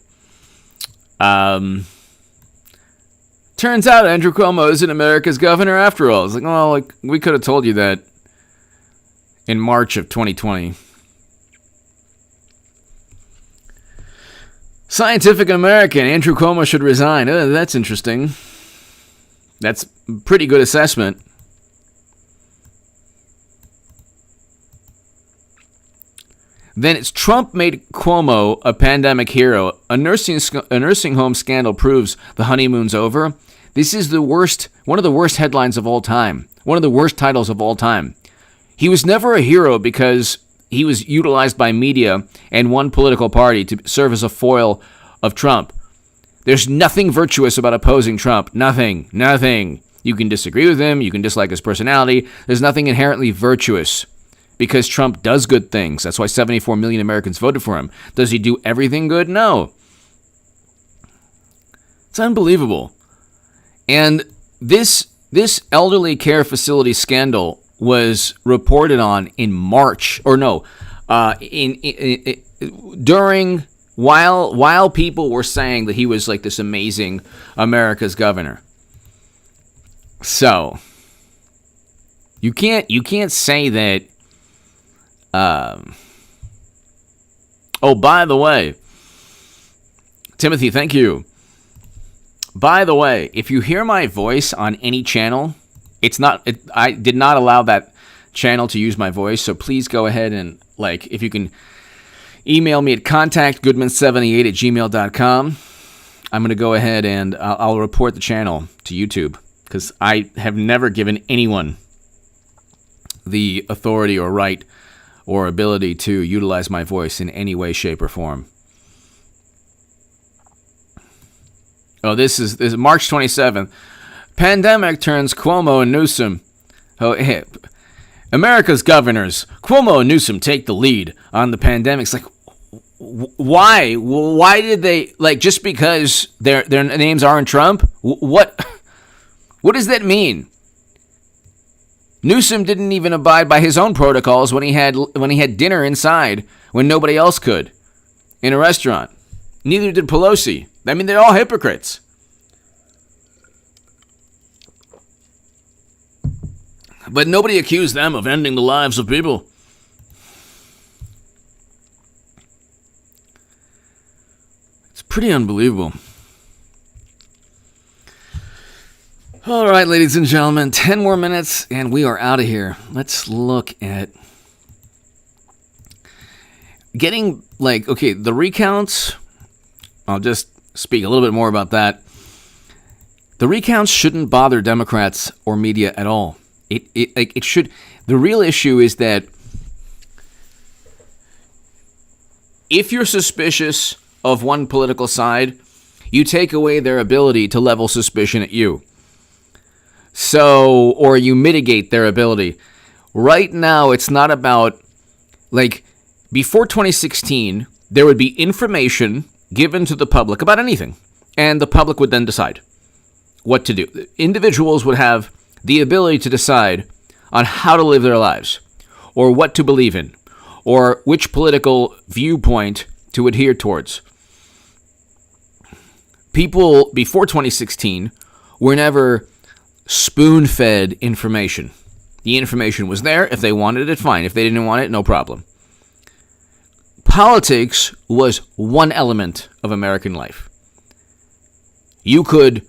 Turns out Andrew Cuomo isn't America's governor after all. It's like, well, we could have told you that in March of 2020. Scientific American, Andrew Cuomo should resign. That's interesting. That's a pretty good assessment. Then it's Trump made Cuomo a pandemic hero. A nursing home scandal proves the honeymoon's over. This is one of the worst headlines of all time. One of the worst titles of all time. He was never a hero because he was utilized by media and one political party to serve as a foil of Trump. There's nothing virtuous about opposing Trump. Nothing. You can disagree with him. You can dislike his personality. There's nothing inherently virtuous because Trump does good things. That's why 74 million Americans voted for him. Does he do everything good? No. It's unbelievable. And this elderly care facility scandal was reported on in March, or no, while people were saying that he was like this amazing America's governor. So you can't say that. Oh, by the way, Timothy, thank you. By the way, if you hear my voice on any channel, I did not allow that channel to use my voice, so please go ahead and, if you can email me at contactgoodman78@gmail.com. I'm going to go ahead and I'll report the channel to YouTube, because I have never given anyone the authority or right or ability to utilize my voice in any way, shape, or form. Oh, this is March 27th. Pandemic turns Cuomo and Newsom. Oh, hey, America's governors, Cuomo and Newsom, take the lead on the pandemic. It's like, why? Why did they, just because their names aren't Trump? What does that mean? Newsom didn't even abide by his own protocols when he had dinner inside when nobody else could in a restaurant. Neither did Pelosi. I mean, they're all hypocrites. But nobody accused them of ending the lives of people. It's pretty unbelievable. All right, ladies and gentlemen, 10 more minutes and we are out of here. Let's look at getting, the recounts. I'll just speak a little bit more about that. The recounts shouldn't bother Democrats or media at all. It should. The real issue is that if you're suspicious of one political side, you take away their ability to level suspicion at you. So, or you mitigate their ability. Right now, it's not about, before 2016, there would be information given to the public about anything, and the public would then decide what to do. Individuals would have the ability to decide on how to live their lives, or what to believe in, or which political viewpoint to adhere towards. People before 2016 were never spoon-fed information. The information was there. If they wanted it, fine. If they didn't want it, no problem. Politics was one element of American life. You could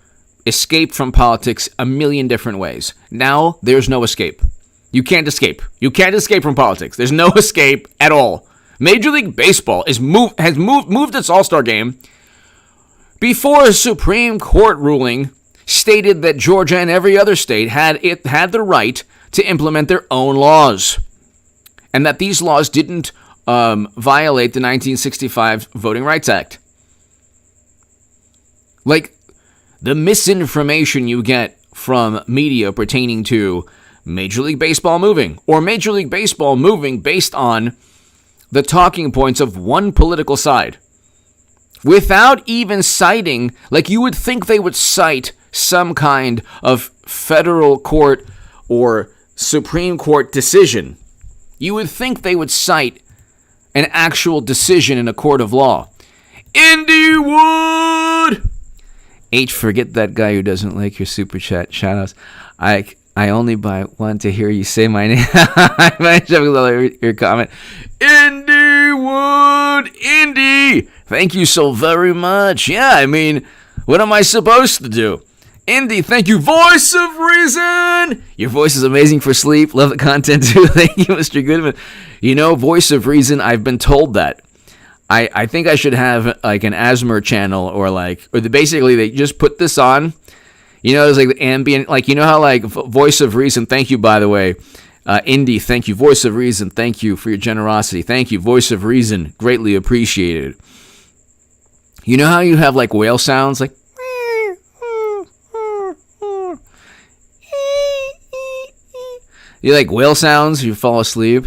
escape from politics a million different ways. Now, there's no escape. You can't escape. You can't escape from politics. There's no escape at all. Major League Baseball has moved its All-Star game before a Supreme Court ruling stated that Georgia and every other state had the right to implement their own laws, and that these laws didn't violate the 1965 Voting Rights Act. Like, the misinformation you get from media pertaining to Major League Baseball moving, or Major League Baseball moving based on the talking points of one political side, without even citing, like you would think they would cite some kind of federal court or Supreme Court decision. You would think they would cite an actual decision in a court of law. Indy Wood! H, forget that guy who doesn't like your super chat shoutouts. I only want to hear you say my name. I might have your comment. Indy Wood! Indy! Thank you so very much. Yeah, I mean, what am I supposed to do? Indy, thank you. Voice of Reason! Your voice is amazing for sleep. Love the content too. Thank you, Mr. Goodman. You know, Voice of Reason, I've been told that. I think I should have like an ASMR channel basically they just put this on. You know, there's like the ambient, like, you know how like Voice of Reason, thank you, by the way. Indy, thank you. Voice of Reason, thank you for your generosity. Thank you. Voice of Reason, greatly appreciated. You know how you have like whale sounds, like you like whale sounds, you fall asleep.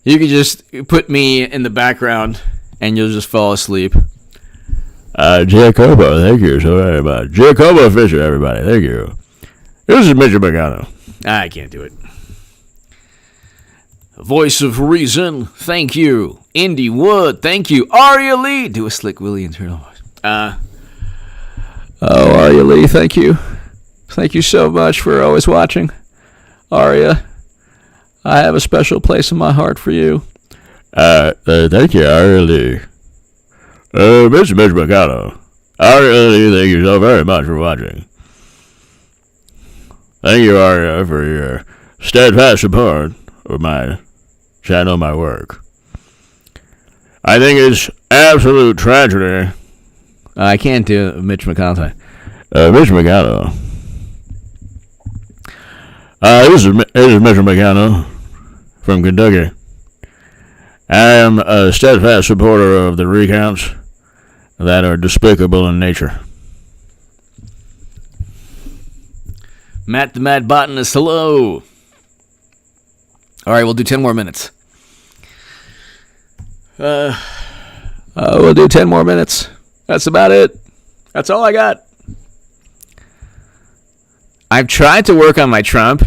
You could just put me in the background and you'll just fall asleep. Giacomo, thank you so very much. Giacomo Fisher, everybody, thank you. This is Mitchell Magano. I can't do it. Voice of Reason, thank you. Indy Wood, thank you. Aria Lee, do a Slick Willie internal voice. Aria Lee, thank you. Thank you so much for always watching. Aria, I have a special place in my heart for you. Thank you, Aria Lee. Mr. Mitch Mercado, Aria Lee, thank you so very much for watching. Thank you, Aria, for your steadfast support of my channel, my work. I think it's absolute tragedy. I can't do Mitch McConnell. Mitch McConnell. This is Mitch McConnell from Kentucky. I am a steadfast supporter of the recounts that are despicable in nature. Matt the Mad Botanist, hello. All right, we'll do 10 more minutes. We'll do 10 more minutes. That's about it. That's all I got. I've tried to work on my Trump.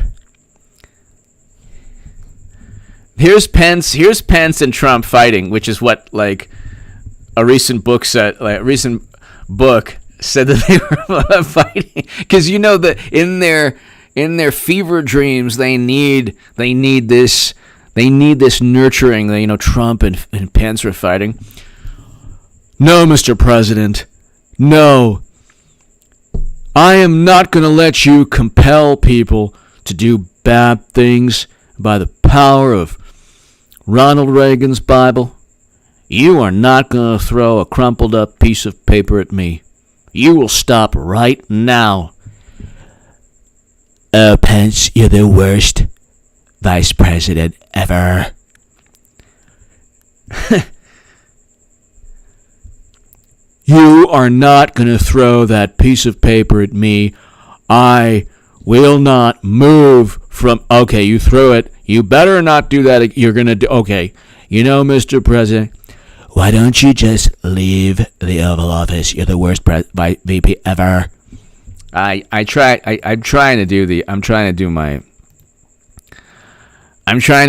Here's Pence and Trump fighting, which is what like a recent book said. Like a recent book said that they were fighting because you know that in their fever dreams they need this nurturing. You know, Trump and Pence are fighting. No, Mr. President, no. I am not going to let you compel people to do bad things by the power of Ronald Reagan's Bible. You are not going to throw a crumpled up piece of paper at me. You will stop right now. Pence, you're the worst vice president ever. You are not going to throw that piece of paper at me. I will not move from... Okay, you threw it. You better not do that. You're going to do... Okay, you know, Mr. President, why don't you just leave the Oval Office? You're the worst VP ever. I'm trying to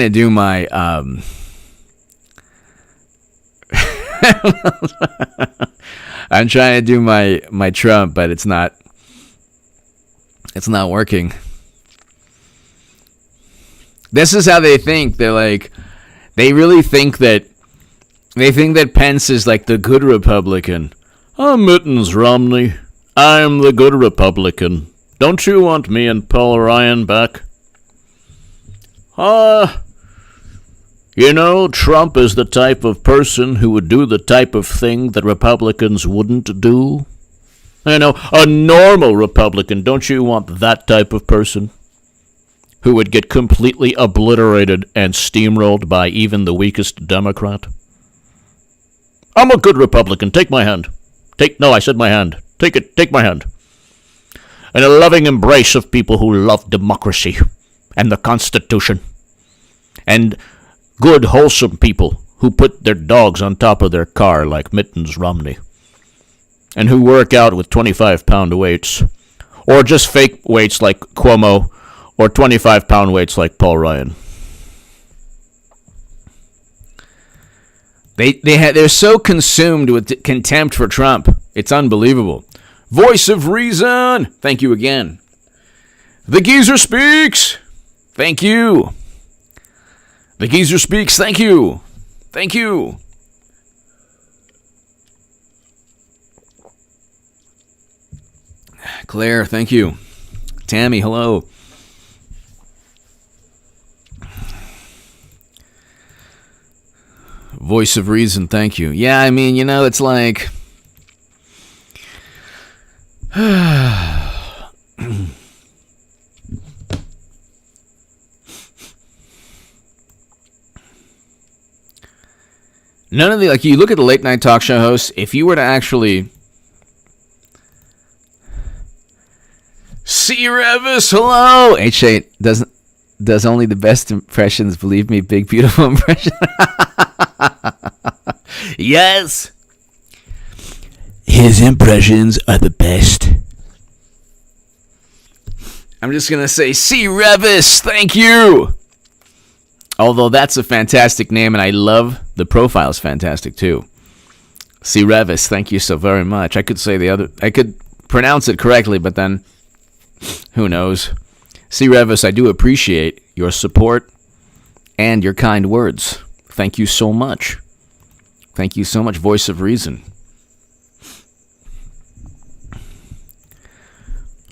do my... I'm trying to do my Trump, but it's not working. This is how they think. They're like, they really think that Pence is like the good Republican. I'm Mittens Romney. I'm the good Republican. Don't you want me and Paul Ryan back? Trump is the type of person who would do the type of thing that Republicans wouldn't do. A normal Republican. Don't you want that type of person? Who would get completely obliterated and steamrolled by even the weakest Democrat? I'm a good Republican. Take my hand. I said my hand. Take it. Take my hand. And a loving embrace of people who love democracy and the Constitution. And good, wholesome people who put their dogs on top of their car like Mittens Romney. And who work out with 25-pound weights. Or just fake weights like Cuomo. Or 25-pound weights like Paul Ryan. They're so consumed with contempt for Trump. It's unbelievable. Voice of reason. Thank you again. The geezer speaks. Thank you. The geezer speaks. Thank you. Thank you. Claire, thank you. Tammy, hello. Voice of reason, thank you. Yeah, I mean, it's like... None of the... you look at the late night talk show hosts, if you were to actually... C. Revis, hello! H8 does only the best impressions, believe me, big, beautiful impression. Yes. His impressions are the best. I'm just going to say, C. Revis, thank you. Although that's a fantastic name, and I love the profile's fantastic too. C. Revis, thank you so very much. I could pronounce it correctly, but then who knows? C. Revis, I do appreciate your support and your kind words. Thank you so much. Thank you so much, Voice of Reason.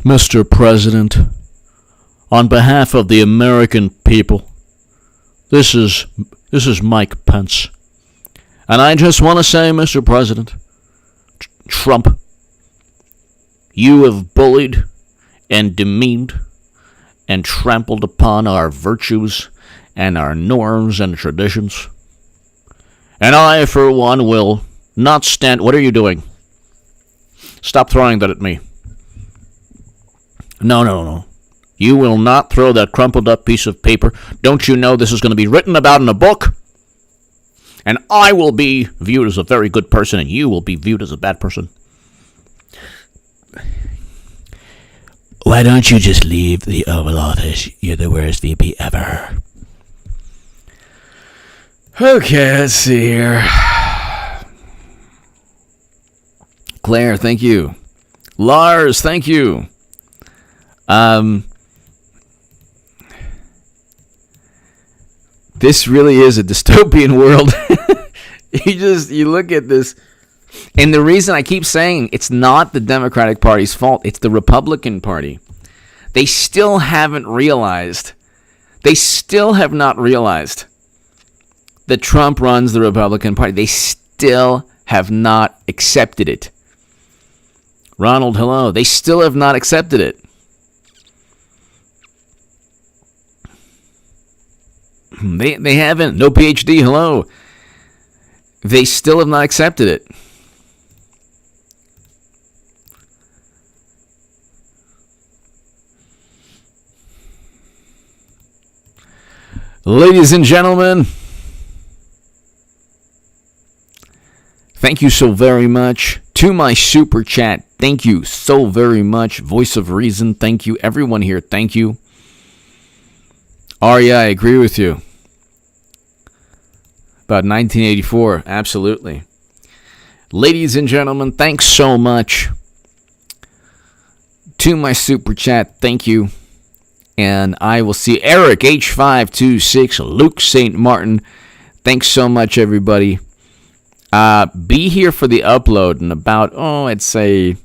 Mr. President, on behalf of the American people, this is Mike Pence. And I just want to say, Mr. President, Trump, you have bullied and demeaned and trampled upon our virtues and our norms and traditions. And I, for one, will not stand... What are you doing? Stop throwing that at me. No. You will not throw that crumpled up piece of paper. Don't you know this is going to be written about in a book? And I will be viewed as a very good person, and you will be viewed as a bad person. Why don't you just leave the Oval Office? You're the worst VP ever. Okay, let's see here. Claire, thank you. Lars, thank you. This really is a dystopian world. You look at this, and the reason I keep saying it's not the Democratic Party's fault, it's the Republican Party. They still haven't realized. They still have not realized that Trump runs the Republican Party. They still have not accepted it. Ronald, hello. They still have not accepted it. They haven't. No PhD, hello. They still have not accepted it. Ladies and gentlemen, thank you so very much. To my super chat, thank you so very much. Voice of Reason, thank you. Everyone here, thank you. Arya, I agree with you. About 1984, absolutely. Ladies and gentlemen, thanks so much. To my super chat, thank you. And I will see Eric H526, Luke St. Martin. Thanks so much, everybody. Be here for the upload in about, I'd say